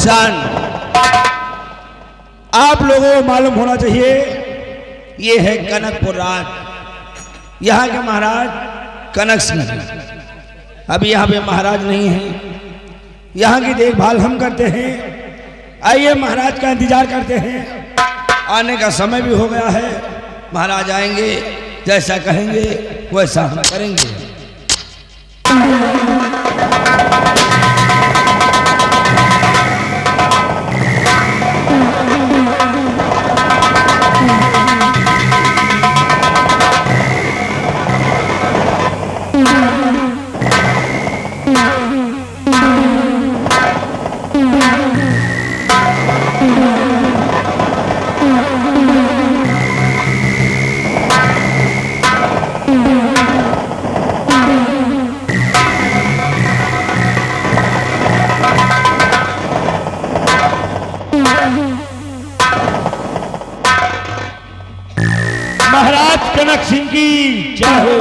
सन। आप लोगों को मालूम होना चाहिए ये है कनकपुर राज। यहाँ के महाराज कनक सिंह। अभी यहाँ पे महाराज नहीं है, यहाँ की देखभाल हम करते हैं। आइए महाराज का इंतजार करते हैं, आने का समय भी हो गया है। महाराज आएंगे, जैसा कहेंगे वैसा हम करेंगे। महाराज कनक सिंह की जय हो,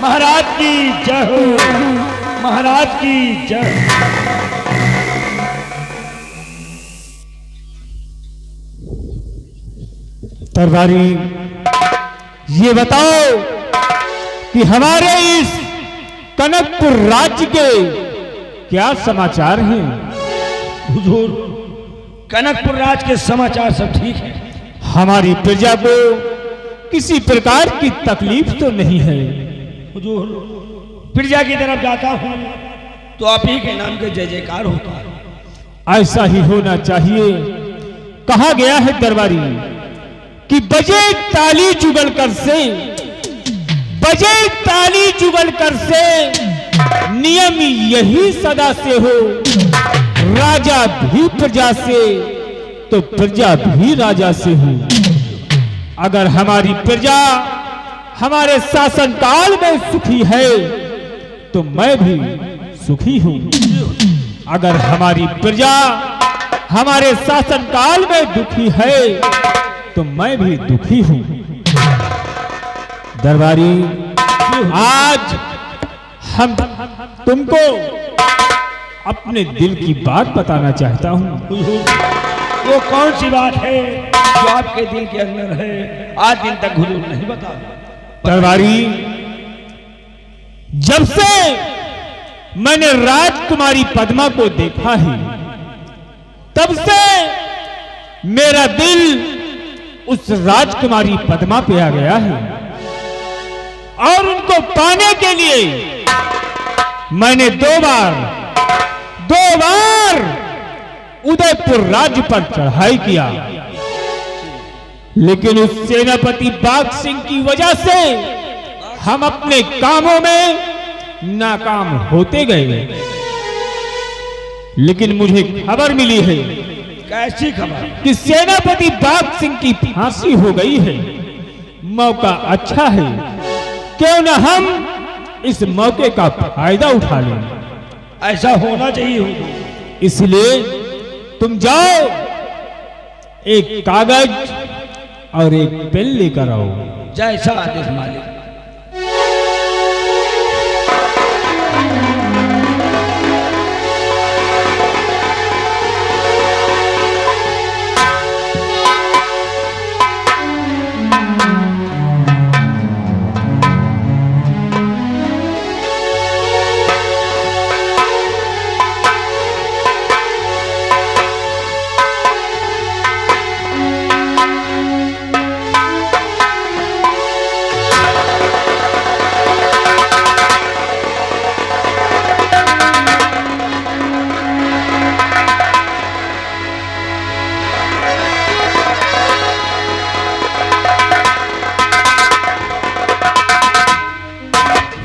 महाराज की जय हो, महाराज की जय। दरबारी, ये बताओ कि हमारे इस कनकपुर राज्य के क्या समाचार हैं? हुजूर, कनकपुर राज के समाचार सब ठीक है। हमारी प्रजा को किसी प्रकार की तकलीफ तो नहीं है? हुजूर, प्रजा की तरफ जाता हूँ तो आप ही के नाम के जय जयकार होता है। ऐसा ही होना चाहिए। कहा गया है दरबारी कि बजे ताली जुगलकर से, बजे ताली जुगलकर से, नियम यही सदा से हो। राजा भी प्रजा से तो प्रजा भी राजा से हो। अगर हमारी प्रजा हमारे शासन काल में सुखी है तो मैं भी सुखी हूं। अगर हमारी प्रजा हमारे शासन काल में दुखी है तो मैं भी दुखी हूं। दरबारी, आज हम तुमको अपने दिल की बात बताना चाहता हूं। वो कौन सी बात है जो आपके दिल के अंदर है? आज दिन तक हुजूर नहीं बता। दरबारी, जब से मैंने राजकुमारी पद्मा को देखा है तब से मेरा दिल उस राजकुमारी पद्मा पे आ गया है और उनको पाने के लिए मैंने दो बार उदयपुर राज्य पर चढ़ाई किया, लेकिन उस सेनापति बाघ सिंह की वजह से हम अपने कामों में नाकाम होते गए। लेकिन मुझे खबर मिली है। कैसी खबर? कि सेनापति बाघ सिंह की फांसी हो गई है। मौका अच्छा है, क्यों न हम इस मौके का फायदा उठा लें। ऐसा होना चाहिए। इसलिए तुम जाओ, एक कागज और एक पेन लेकर आओ। जैसा आदेश मालिक।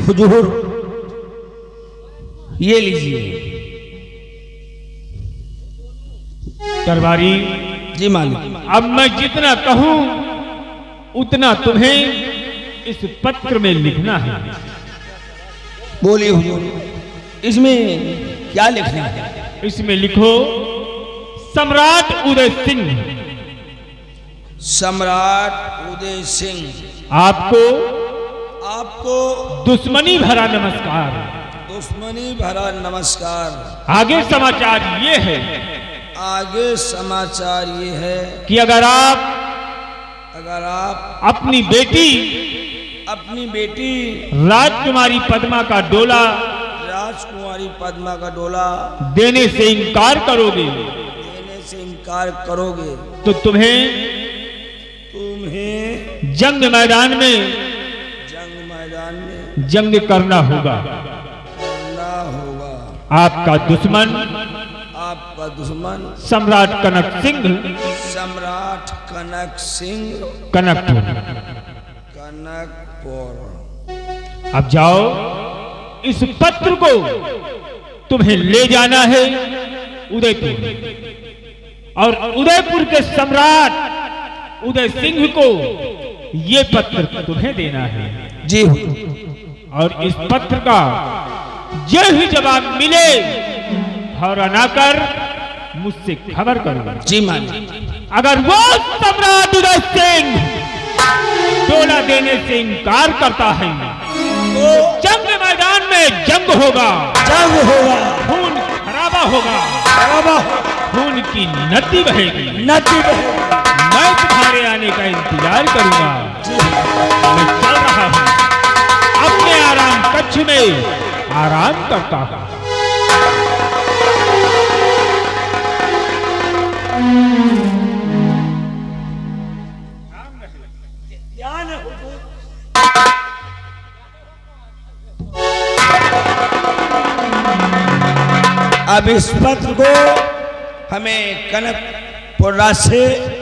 हुजूर, ये लीजिए। दरबारी जी मालिक। अब मैं जितना कहूं उतना तुम्हें इस पत्र में लिखना है। बोलिए हुजूर, इसमें क्या लिखना है? इसमें लिखो, सम्राट उदय सिंह। सम्राट उदय सिंह आपको आपको दुश्मनी भरा नमस्कार। दुश्मनी भरा नमस्कार। आगे समाचार ये है, आगे समाचार ये है कि अगर आप अपनी बेटी राजकुमारी पद्मा का डोला देने से इनकार करोगे तो तुम्हें जंग मैदान में जंग करना होगा। आपका दुश्मन सम्राट कनक सिंह कनकपुर। अब जाओ, इस पत्र को तुम्हें ले जाना है उदयपुर, और उदयपुर के सम्राट उदय सिंह को ये पत्र तुम्हें देना है। जी। और इस पत्र का जो ही जवाब मिले फौरन आकर मुझसे खबर करो। जी मान। अगर वो सम्राट उदय सिंह डोला देने से इनकार करता है तो जंग मैदान में जंग होगा, खून खराबा होगा, खून की नदी बहेगी। मैं तुम्हारे आने का इंतजार करूंगा। मैं चल रहा हूं, अपने आराम कक्ष में आराम करता हूं। अब इस पत्र को हमें कनकपुर राज से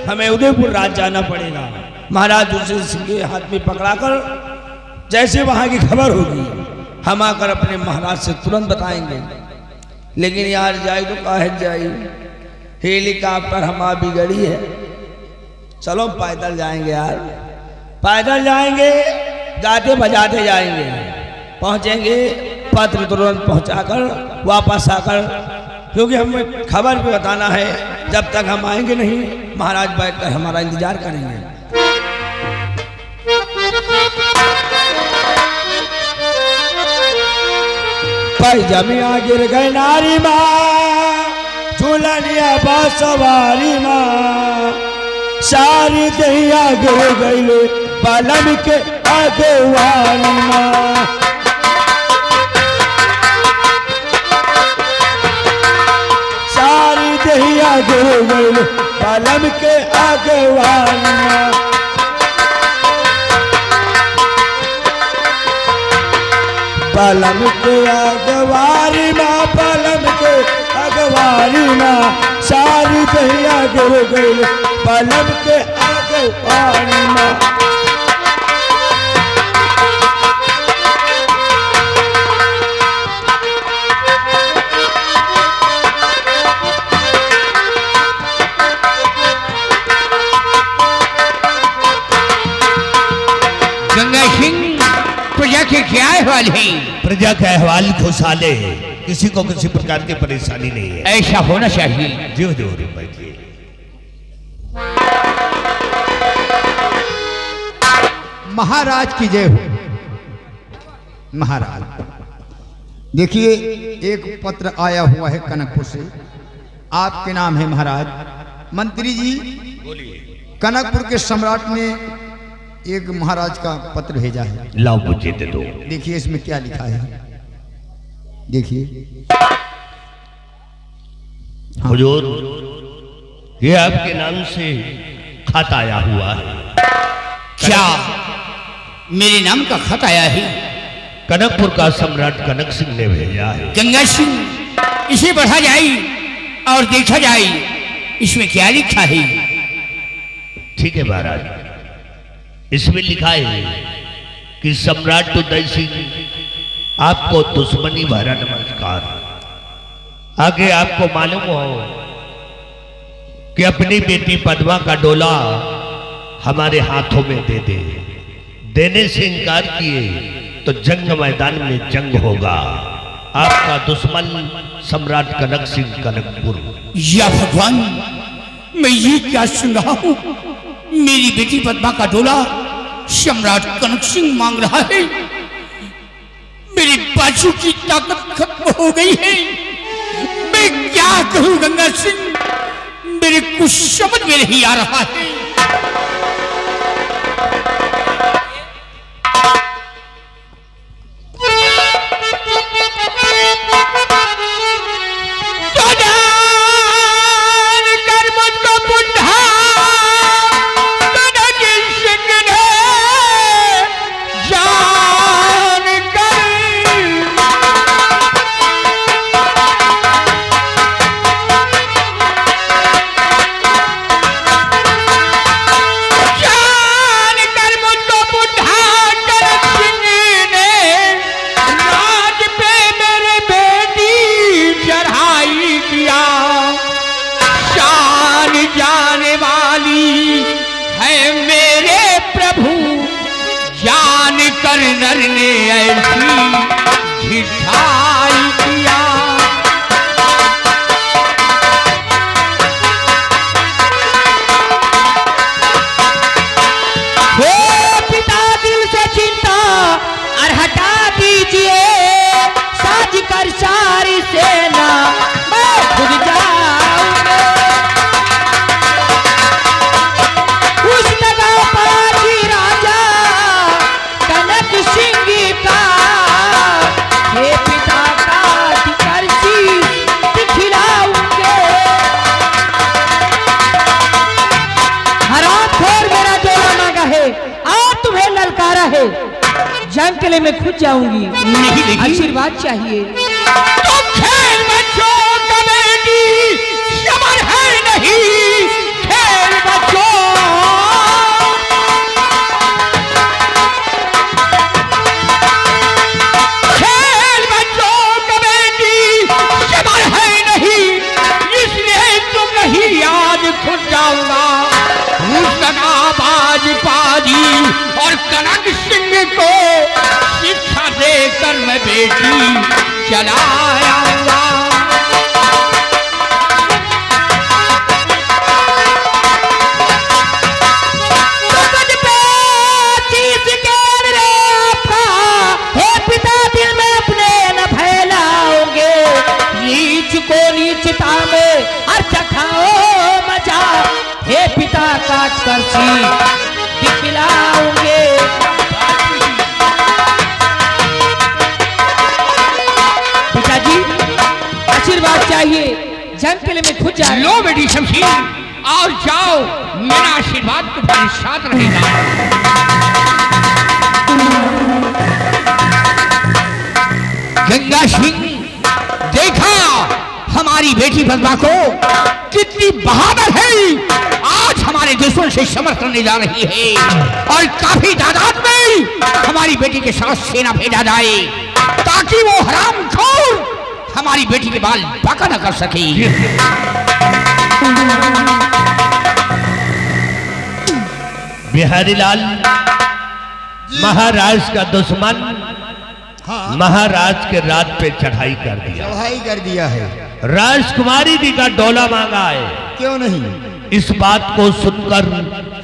हमें उदयपुर राज जाना पड़ेगा। महाराज उसे सिंह के हाथ में पकड़ाकर जैसे वहां की खबर होगी हम आकर अपने महाराज से तुरंत बताएंगे। लेकिन यार जाए तो काहे जाए, हेलीकॉप्टर हमारा बिगड़ी है। चलो पैदल जाएंगे यार, पैदल जाएंगे, गाते बजाते जाएंगे, पहुंचेंगे पत्र तुरंत पहुंचाकर वापस आकर, क्योंकि हमें खबर भी बताना है। जब तक हम आएंगे नहीं महाराज बैठकर हमारा इंतजार करेंगे। पैजमिया गिर गए नारी माँ, झूलनिया बासवारी माँ, सारी दहिया गिर गई पलम के आगे वाली माँ। सारी दहिया गिर गई पलम के आगे वाली माँ। पलम के अगवारी माँ, पलम के अगवारी माँ, सारी दहिया गिर गई पलम के अगवारी माँ। गंगा सिंह, प्रजा के क्या अहवाल है? प्रजा का अहवाल खुशहाल है, किसी को किसी प्रकार की परेशानी नहीं है। ऐसा होना चाहिए। जो जो बैठिए। महाराज की जय हो। महाराज देखिए, एक पत्र आया हुआ है कनकपुर से, आपके नाम है महाराज। मंत्री जी कनकपुर के सम्राट ने एक महाराज का पत्र भेजा है। लाओ मुझे दे दो। देखिए इसमें क्या लिखा है, देखिए। हुजूर, ये आपके नाम से खत आया हुआ है। क्या मेरे नाम का खत आया है? कनकपुर का सम्राट कनक सिंह ने भेजा है। गंगा सिंह, इसे पढ़ा जाए और देखा जाए इसमें क्या लिखा है। ठीक है महाराज, इसमें लिखा है कि सम्राट उदय सिंह आपको दुश्मनी भरा नमस्कार। आगे आपको मालूम हो कि अपनी बेटी पद्मा का डोला हमारे हाथों में दे दे, देने से इनकार किए तो जंग मैदान में जंग होगा। आपका दुश्मन सम्राट कनक सिंह कनकपुर। या भगवान, मैं ये क्या सुन रहा हूं? मेरी बेटी पद्मा का डोला सम्राट कनक सिंह मांग रहा है। मेरे बाजू की ताकत खत्म हो गई है। मैं क्या कहूं गंगा सिंह, मेरे कुछ समझ में नहीं आ रहा है। नर ने ऐसी ढिठाई किया। हे पिता दिल से चिंता और हटा दीजिए, साज कर सारी सेना मैं खुद जाऊंगा। उस जगह पर ही राजा कनक सिंह का हे पिता काट कर शीश दिखलाऊंगे। हरामखोर मेरा डोला मांगा है, आज तुम्हें ललकारा है, जंग के लिए मैं खुद जाऊंगी। नहीं आशीर्वाद चाहिए। तो खेल बच्चों कमेटी समर है नहीं, खेल बच्चों खेल बच्चों कमेटी समर है नहीं, इसलिए तुम नहीं आज खुद जाऊंगा। उसका बाज पाजी और कनक सिंह को शिक्षा देकर मैं बेटी चला आऊंगा। हे पिता दिल में अपने न फैलाओगे, नीच को नीचता में हर चखाओ मचा। हे पिता काट कर शीश दिखलाओगे। पिताजी आशीर्वाद चाहिए, जंग के लिए मैं खुद जा रही हूं। लो बेटी शमशीर और जाओ, मेरा आशीर्वाद तुम्हारे साथ रहेगा। गंगा सिंह देखा हमारी बेटी पद्मा को कितनी बहादुर है, आज हमारे दुश्मन से समर करने जा रही है और काफी तादाद में हमारी बेटी के साथ सेना भेजा जाए ताकि वो हरामखोर हमारी बेटी के बाल बांका न कर सके। बिहारी लाल महाराज का दुश्मन हाँ महाराज के राज पे चढ़ाई कर दिया, चढ़ाई कर दिया है। राजकुमारी जी का डोला मांगा है। क्यों नहीं? इस बात को सुनकर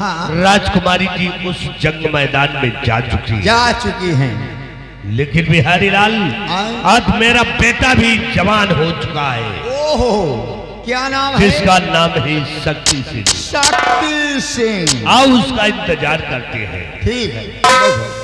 हाँ राजकुमारी जी उस जंग मैदान में जा चुकी है। जा चुकी हैं। लेकिन बिहारी लाल आए। आज मेरा बेटा भी जवान हो चुका है, ओहो क्या नाम है? जिसका नाम है शक्ति सिंह। शक्ति सिंह। आओ उसका इंतजार करते हैं। ठीक है बैठो।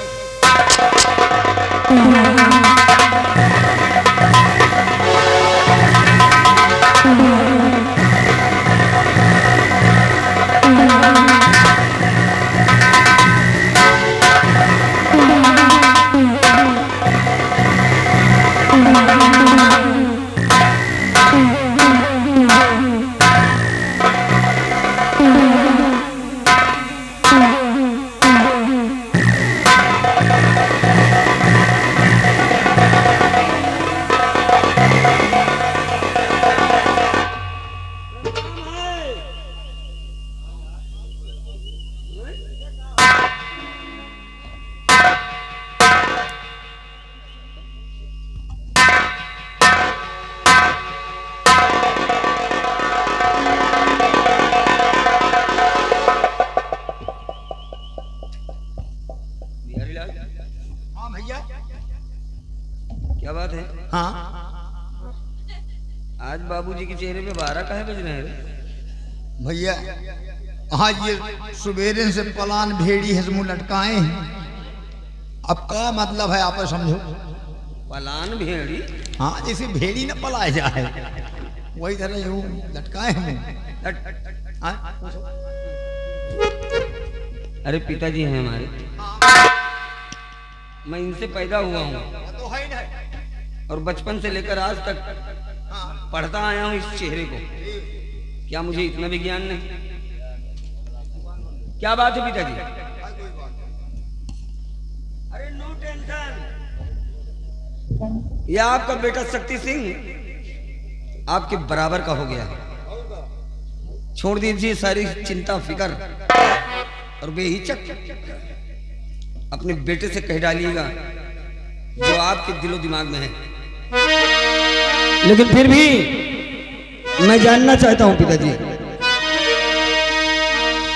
आज बाबूजी के चेहरे पे 12 काहे बज रहे हैं रे? भैया आज ये सुबेरे से पलान भेड़ी है मुंह लटकाए हैं। अब क्या मतलब है आप समझो। पलान भेड़ी? हाँ जैसे भेड़ी न पलाए जाए वही तरह यूं लटकाए हैं मुंह। हाँ? अरे पिताजी हैं हमारे, मैं इनसे पैदा हुआ हूँ तो है ना। और बचपन से लेकर आज तक पढ़ता आया हूँ इस चेहरे को। क्या मुझे इतना भी ज्ञान नहीं? क्या बात है पिताजी? अरे नो टेंशन, यह आपका बेटा शक्ति सिंह आपके बराबर का हो गया है। छोड़ दीजिए सारी चिंता फिकर और बेहिचक अपने बेटे से कह डालिएगा जो आपके दिलो दिमाग में है। लेकिन फिर भी मैं जानना चाहता हूं पिताजी,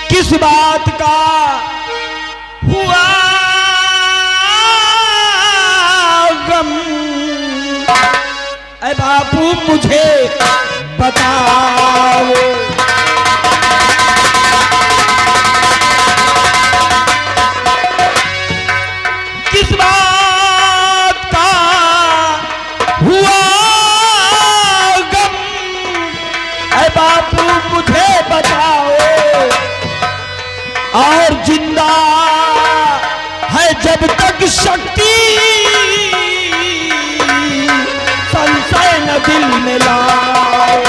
किस बात का हुआ गम? ऐ बापू मुझे बताओ। किस बात का हुआ गम? ऐ बापू मुझे बताओ। और जिंदा है जब तक शक्ति, संशय न दिल में लाओ।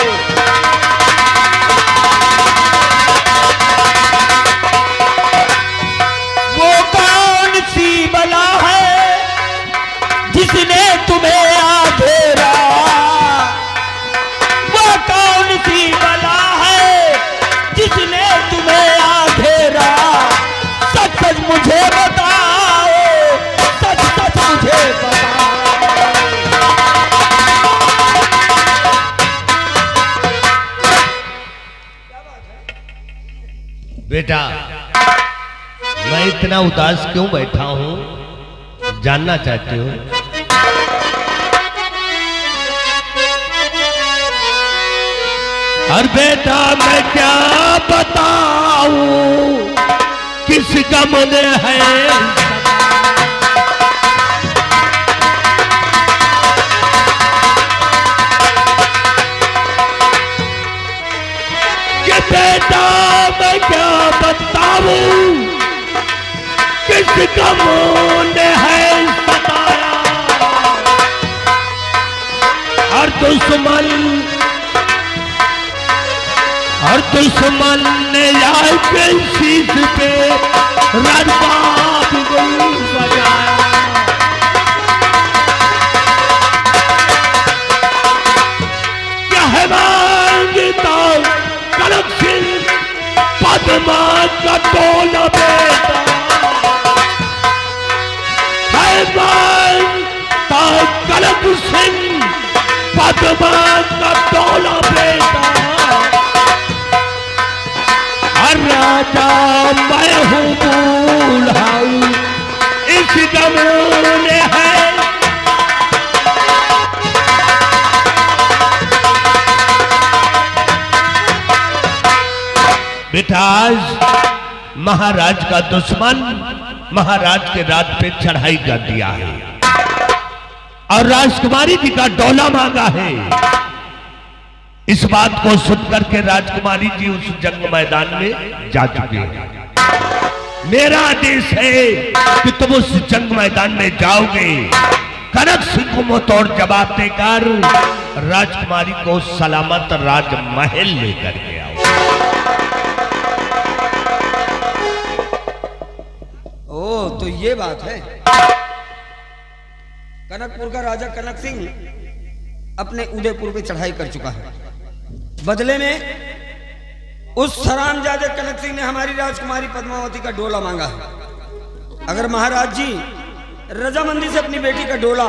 वो कौन सी बला है जिसने तुम्हें आधेरा? वो कौन सी बला है जिसने तुम्हें आधेरा? सच सच मुझे बताओ, सच सच मुझे बताओ। बेटा मैं इतना उदास क्यों बैठा हूं, जानना चाहते हो? और बेटा मैं क्या बताऊं, किस गम ने है कि बेटा मैं क्या बताऊं, किस गम ने है सताया। और दुश्मन ने आए पे शीश पे राजपाट बजाया। क्या है मांगता कनक सिंह पद्मा का टोला बेटा? है मांगता कनक सिंह पद्मा का टोला बेटा। राजा मैं हूँ बुलाऊ इस गम ने है। बेटा आज महाराज का दुश्मन महाराज के राज पे चढ़ाई कर दिया है और राजकुमारी जी का डोला मांगा है। इस बात को सुनकर के राजकुमारी जी उस जंग मैदान में जा चुके हैं। मेरा आदेश है कि तुम उस जंग मैदान में जाओगे, कनक सिंह को मुंहतोड़ जवाब देकर राजकुमारी को सलामत राजमहल लेकर के आओ। ओ तो ये बात है। कनकपुर का राजा कनक सिंह अपने उदयपुर पे चढ़ाई कर चुका है। बदले में उस हरामजादे कनक सिंह ने हमारी राजकुमारी पद्मावती का डोला मांगा है। अगर महाराज जी रजामंदी से अपनी बेटी का डोला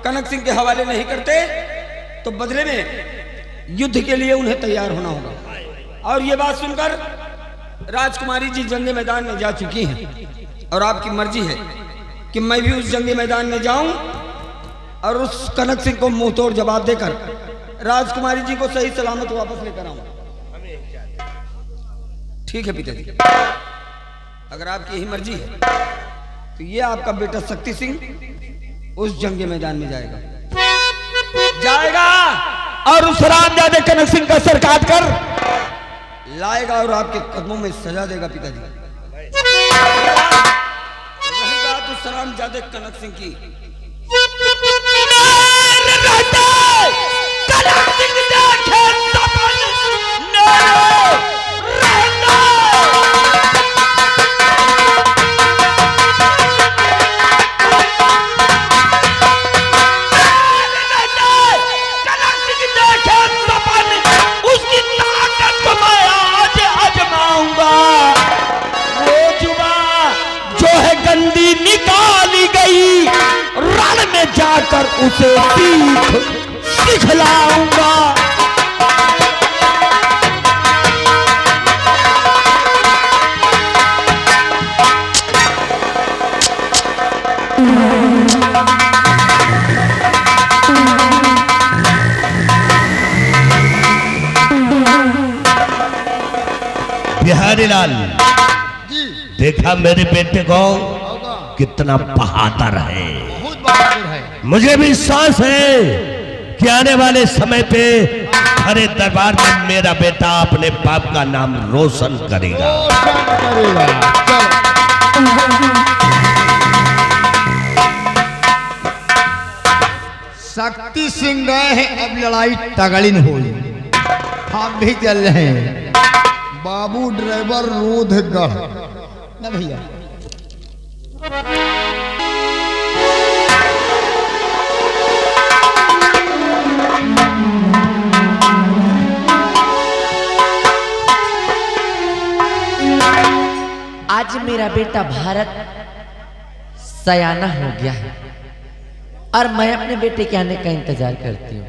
कनक सिंह के हवाले नहीं करते तो बदले में युद्ध के लिए उन्हें तैयार होना होगा। और ये बात सुनकर राजकुमारी जी जंग मैदान में जा चुकी हैं और आपकी मर्जी है कि मैं भी उस जंग मैदान में जाऊं और उस कनक सिंह को मुंह तोड़ जवाब देकर राजकुमारी जी को सही सलामत वापस लेकर आऊं। ठीक है पिताजी, अगर आपकी यही मर्जी है तो ये आपका बेटा शक्ति सिंह उस जंग के मैदान में जाएगा और उस रामजादे कनक सिंह का सर काट कर लाएगा और आपके कदमों में सजा देगा पिताजी। रही बात उस रामजादे कनक सिंह की, निकाली गई रण में जाकर उसे सिखलाऊंगा। बिहारी लाल, देखा मेरे बेटे को कितना बहादुर है। बहुत बहादुर है। मुझे भी विश्वास है कि आने वाले समय पे हरे दरबार में मेरा बेटा अपने बाप का नाम रोशन करेगा। शक्ति सिंह गए हैं, अब लड़ाई तगड़ी नहीं हुई, हम भी चल रहे हैं। बाबू ड्राइवर रोधगढ़ ना भैया। आज मेरा बेटा भारत सयाना हो गया है और मैं अपने बेटे के आने का इंतजार करती हूँ।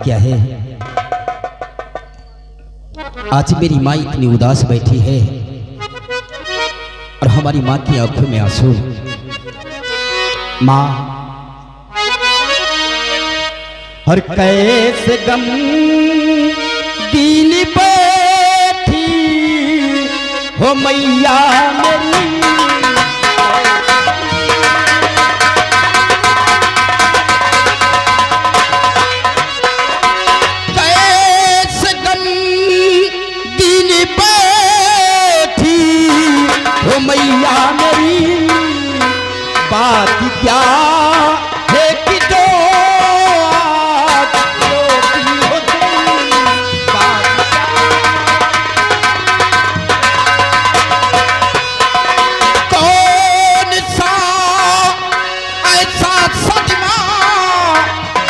क्या है, आज मेरी माँ इतनी उदास बैठी है और हमारी माँ की आंखों में आंसू। माँ, हर कैसे गम दिल बैठी हो मैया मेरी, मैया मेरी बात क्या है कि जो आज रोती हो तुम, बात कौन सा ऐसा सदमा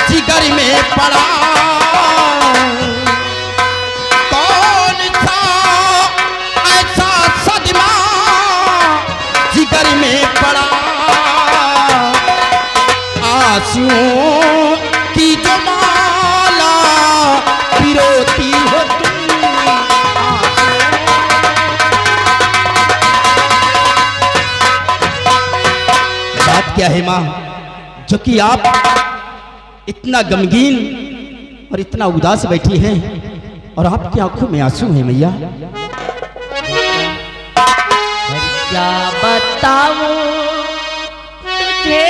जिगर में पड़ा, की जो माला पिरोती हो तुम। बात क्या है माँ, जो कि आप इतना गमगीन और इतना उदास बैठी हैं और आपकी आंखों में आंसू हैं मैया। क्या बताऊं तुझे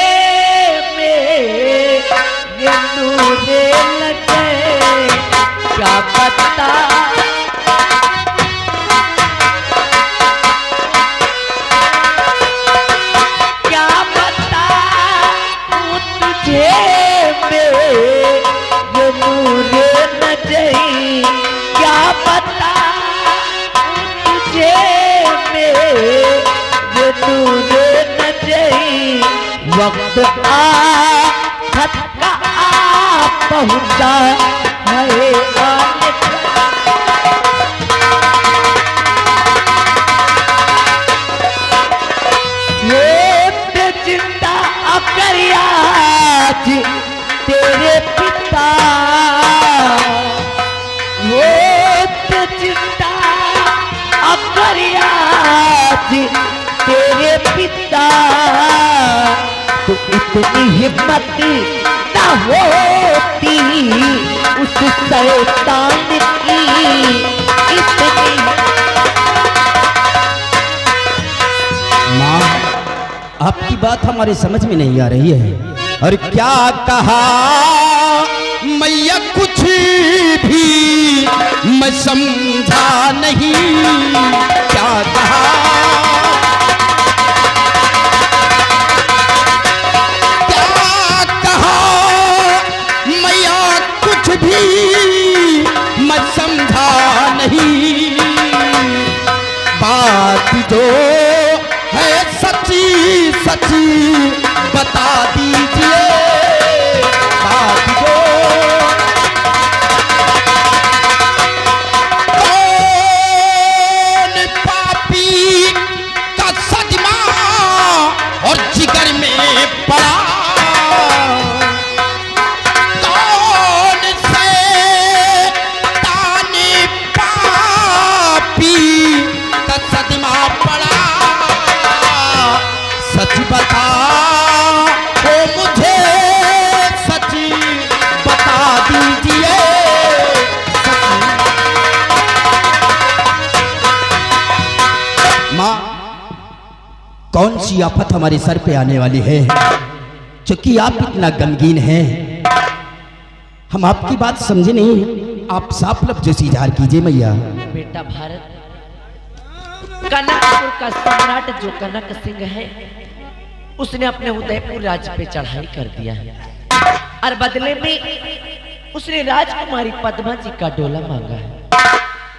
ये नूरे लगे, क्या पता क्या पता तुझे ये नूरे लगे, क्या पता तुझे ये नूरे वक्त आफत का आ पहुंचा है आने ये चिंता अकरियाज तेरे पिता वो चिंता अकरियाज तेरे पिता तो इतनी हिम्मत न होती उस शैतान की इतनी। माँ, आपकी बात हमारे समझ में नहीं आ रही है। और क्या कहा मैया, कुछ भी मैं समझा नहीं। क्या कहा मैया, कुछ भी मैं समझा नहीं। बात जो है सच्ची सच्ची बता दीजिए। बात जो कौन पापी का सदमा और जिगर में पड़ा, कौन से ताने पापी का सदमा पड़ा। सच बता ओ मुझे, सच बता दीजिए। माँ, कौन सी आफत हमारे सर पे आने वाली है क्योंकि आप इतना गमगीन हैं। हम आपकी बात समझे नहीं। आप साफ लफ्जों से इजहार कीजिए मैया। बेटा भारत, कनकपुर का सम्राट जो कनक सिंह है उसने अपने उदयपुर राज्य पे चढ़ाई कर दिया है और बदले में उसने राजकुमारी पद्मा जी का डोला मांगा है।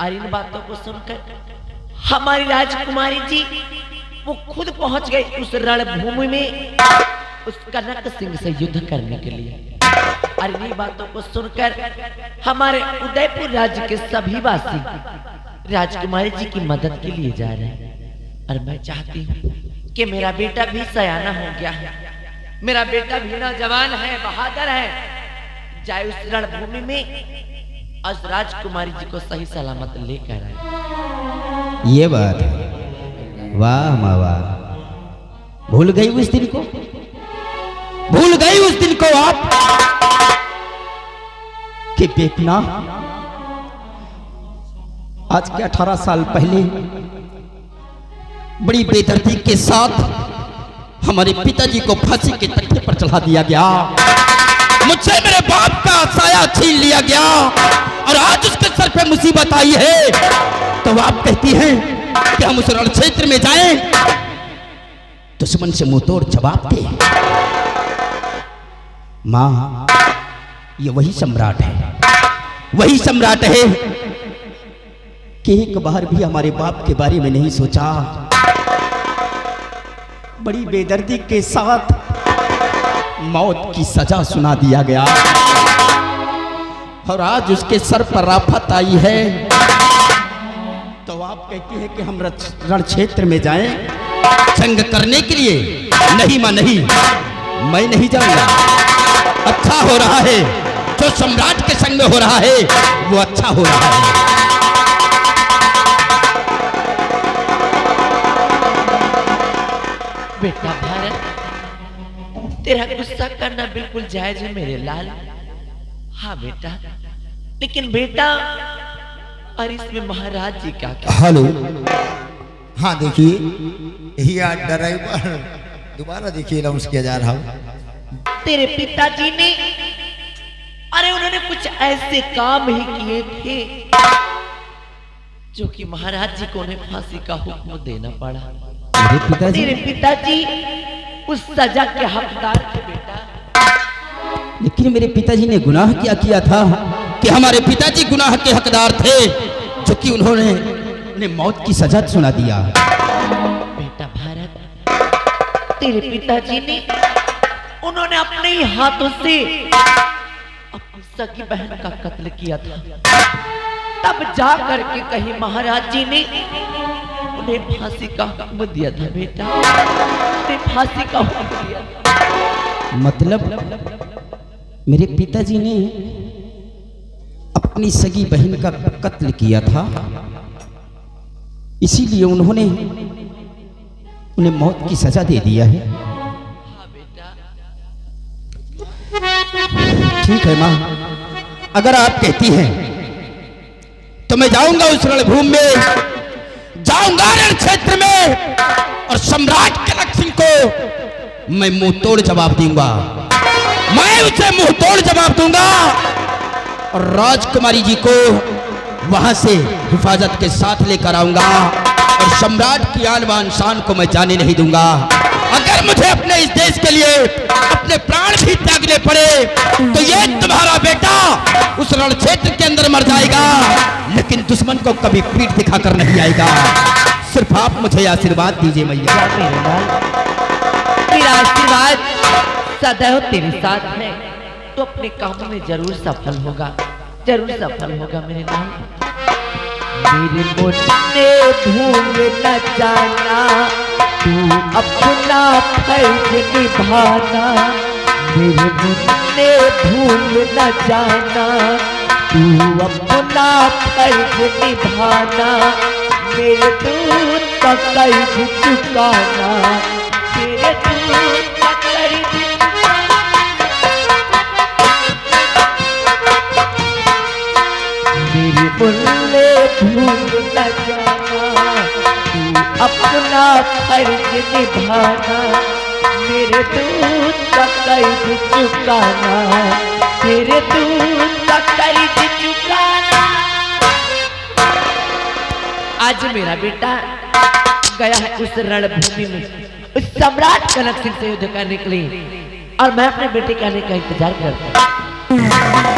और इन बातों को सुनकर हमारी राजकुमारी जी वो खुद पहुंच गई उस रणभूमि में उस कनक सिंह से युद्ध करने के लिए। और इन्हीं बातों को सुनकर हमारे उदयपुर राज्य के सभी वासी राजकुमारी जी की मदद के लिए जा रहे हैं। और मैं चाहती हूँ कि मेरा बेटा भी सयाना हो गया है, मेरा बेटा भी नौजवान है, बहादुर है, जाए उस रणभूमि में और राजकुमारी जी को सही सलामत लेकर आए। ये बात है। वाह माँ वाह। भूल गई उस दिन को, भूल गई उस दिन को आप कि देखना आज के 18 साल पहले बड़ी बेदर्दी के साथ हमारे पिताजी को फांसी के तख्ते पर चढ़ा दिया गया। मुझसे मेरे बाप का साया छीन लिया गया और आज उसके सर पे मुसीबत आई है तो आप कहती हैं कि हम उस रण क्षेत्र में जाएं, दुश्मन से मुंह तोड़ जवाब दे। मां, ये वही सम्राट है, वही सम्राट है कि एक बार भी हमारे बाप के बारे में नहीं सोचा। बड़ी बेदर्दी के साथ मौत की सजा सुना दिया गया और आज उसके सर पर आफत आई है तो आप कहती हैं कि हम रण क्षेत्र में जाएं जंग करने के लिए। नहीं मां नहीं, मैं नहीं जाऊंगा। अच्छा हो रहा है जो सम्राट के संग में हो रहा है वो अच्छा हो रहा है। बेटा भारत, तेरा गुस्सा करना बिल्कुल जायज है मेरे लाल। हाँ बेटा, लेकिन बेटा और इसमें महाराज जी का क्या? हेलो, हाँ देखिए यही आज ड्राइवर दोबारा देखिए अनाउंस किया जा रहा हूँ। तेरे पिताजी ने, अरे उन्होंने कुछ ऐसे काम ही किए थे जो कि महाराज जी को उन्हें फांसी का हुक्म देना पड़ा। मेरे पिताजी, तेरे पिताजी उस सजा के हकदार थे बेटा। लेकिन मेरे पिताजी ने गुनाह क्या किया था कि हमारे पिताजी गुनाह के हकदार थे जो कि उन्होंने उन्हें मौत की सजा सुना दिया। बेटा भारत, तेरे पिताजी ने उन्होंने अपने ही हाथों से अपनी सगी बहन का कत्ल किया था। तब जा करके कहीं महाराज जी ने उन्हें फांसी का हुक्म दिया था। बेटा, उन्हें फांसी का हुक्म दिया था। मतलब मेरे पिताजी ने अपनी सगी बहन का कत्ल किया था, इसीलिए उन्होंने उन्हें मौत की सजा दे दिया है। ठीक है मां, अगर आप कहती हैं तो मैं जाऊंगा उस रणभूमि में, जाऊंगा रण क्षेत्र में और सम्राट कनक सिंह को मैं मुंह तोड़ जवाब दूंगा। मैं उसे मुंह तोड़ जवाब दूंगा और राजकुमारी जी को वहां से हिफाजत के साथ लेकर आऊंगा और सम्राट की आन बान शान को मैं जाने नहीं दूंगा। अगर मुझे अपने इस देश के लिए अपने प्राण भी त्यागने पड़े तो ये तुम्हारा बेटा उस रण क्षेत्र के अंदर मर जाएगा, लेकिन दुश्मन को कभी पीठ दिखाकर नहीं आएगा। सिर्फ आप मुझे आशीर्वाद दीजिए मैया। मेरा आशीर्वाद सदैव तेरे साथ है, तो अपने काम में जरूर सफल होगा, जरूर सफल होगा मेरे लाल। मेरे मुन्ने भूल न जाना, तू अपना फर्ज निभाना। मेरे मुन्ने भूल न जाना, तू अपना फर्ज निभाना। मेरे दूध का कर्ज चुकाना, मेरे दूध का कर्ज मेरे मुन्ने भूल न जाना, तू अपना फर्ज निभाना। मेरे दूध का कर्ज चुकाना, मेरे दूध का कर्ज चुकाना। आज मेरा बेटा गया है उस रणभूमि में, उस सम्राट कनक सिंह से युद्ध करने के लिए, और मैं अपने बेटे के आने का इंतजार करता हूँ।